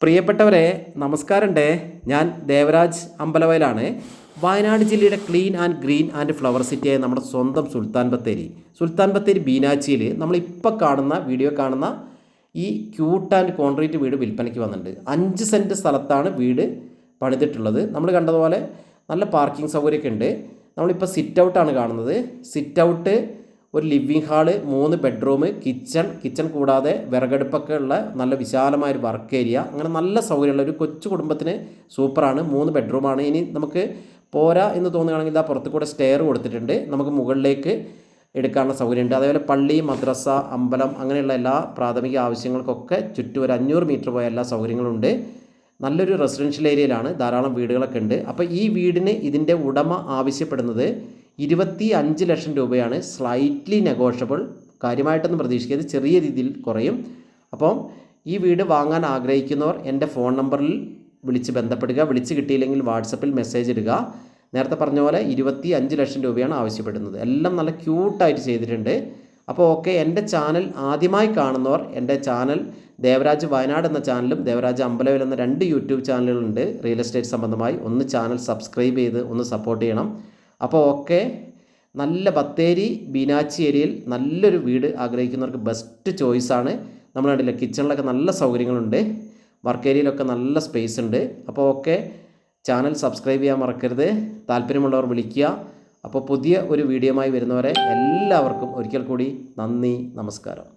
പ്രിയപ്പെട്ടവരെ നമസ്കാരമുണ്ട്. ഞാൻ ദേവരാജ് അമ്പലവയലാണ്. വയനാട് ജില്ലയുടെ clean and green and flower സിറ്റിയായ നമ്മുടെ സ്വന്തം സുൽത്താൻ ബത്തേരി ബീനാച്ചിയിൽ നമ്മളിപ്പോൾ വീഡിയോ കാണുന്ന ഈ ക്യൂട്ട് ആൻഡ് കോൺക്രീറ്റ് വീട് വിൽപ്പനയ്ക്ക് വന്നിട്ടുണ്ട്. 5 സെൻറ്റ് സ്ഥലത്താണ് വീട് പണിതിട്ടുള്ളത്. നമ്മൾ കണ്ടതുപോലെ നല്ല പാർക്കിംഗ് സൗകര്യമൊക്കെ ഉണ്ട്. നമ്മളിപ്പോൾ സിറ്റ് ഔട്ടാണ് കാണുന്നത്. സിറ്റ് ഔട്ട്, ഒരു ലിവിങ് ഹാള്, 3 ബെഡ്റൂം, കിച്ചൺ കൂടാതെ വിറകടുപ്പൊക്കെ ഉള്ള നല്ല വിശാലമായൊരു വർക്ക് ഏരിയ, അങ്ങനെ നല്ല സൗകര്യമുള്ള ഒരു കൊച്ചു കുടുംബത്തിന് സൂപ്പറാണ്. 3 ബെഡ്റൂമാണ്. ഇനി നമുക്ക് പോരാ എന്ന് തോന്നുകയാണെങ്കിൽ ആ പുറത്ത് കൂടെ സ്റ്റെയർ കൊടുത്തിട്ടുണ്ട്. നമുക്ക് മുകളിലേക്ക് എടുക്കാനുള്ള സൗകര്യമുണ്ട്. അതേപോലെ പള്ളി, മദ്രസ, അമ്പലം അങ്ങനെയുള്ള എല്ലാ പ്രാഥമിക ആവശ്യങ്ങൾക്കൊക്കെ ചുറ്റും ഒരു 500 മീറ്റർ പോയ എല്ലാ സൗകര്യങ്ങളുണ്ട്. നല്ലൊരു റെസിഡൻഷ്യൽ ഏരിയയിലാണ്, ധാരാളം വീടുകളൊക്കെ ഉണ്ട്. അപ്പോൾ ഈ വീടിന് ഇതിൻ്റെ ഉടമ ആവശ്യപ്പെടുന്നത് 25 ലക്ഷം രൂപയാണ്. സ്ലൈറ്റ്ലി നെഗോഷ്യബിൾ, കാര്യമായിട്ടൊന്നും പ്രതീക്ഷിക്കരുത്, ചെറിയ രീതിയിൽ കുറയും. അപ്പം ഈ വീട് വാങ്ങാൻ ആഗ്രഹിക്കുന്നവർ എൻ്റെ ഫോൺ നമ്പറിൽ വിളിച്ച് ബന്ധപ്പെടുക. വിളിച്ച് കിട്ടിയില്ലെങ്കിൽ വാട്സപ്പിൽ മെസ്സേജ് ഇടുക. നേരത്തെ പറഞ്ഞ പോലെ 25 ലക്ഷം രൂപയാണ് ആവശ്യപ്പെടുന്നത്. എല്ലാം നല്ല ക്യൂട്ടായിട്ട് ചെയ്തിട്ടുണ്ട്. അപ്പോൾ ഓക്കെ, എൻ്റെ ചാനൽ ആദ്യമായി കാണുന്നവർ എൻ്റെ ചാനൽ ദേവരാജ് വയനാട് എന്ന ചാനലും ദേവരാജ് അമ്പലവയൽ എന്ന 2 യൂട്യൂബ് ചാനലുകളുണ്ട് റിയൽ എസ്റ്റേറ്റ് സംബന്ധമായി. ഒന്ന് ചാനൽ സബ്സ്ക്രൈബ് ചെയ്ത് ഒന്ന് സപ്പോർട്ട് ചെയ്യണം. അപ്പോൾ ഓക്കെ, നല്ല ബത്തേരി ബീനാച്ചി ഏരിയയിൽ നല്ലൊരു വീട് ആഗ്രഹിക്കുന്നവർക്ക് ബെസ്റ്റ് ചോയ്സാണ്. നമ്മൾ കണ്ടില്ല, കിച്ചണിലൊക്കെ നല്ല സൗകര്യങ്ങളുണ്ട്, വർക്ക് ഏരിയയിലൊക്കെ നല്ല സ്പേസ് ഉണ്ട്. അപ്പോൾ ഓക്കെ, ചാനൽ സബ്സ്ക്രൈബ് ചെയ്യാൻ മറക്കരുത്. താല്പര്യമുള്ളവർ വിളിക്കുക. അപ്പോൾ പുതിയ ഒരു വീഡിയോയുമായി വരുന്നവരെ എല്ലാവർക്കും ഒരിക്കൽ കൂടി നന്ദി, നമസ്കാരം.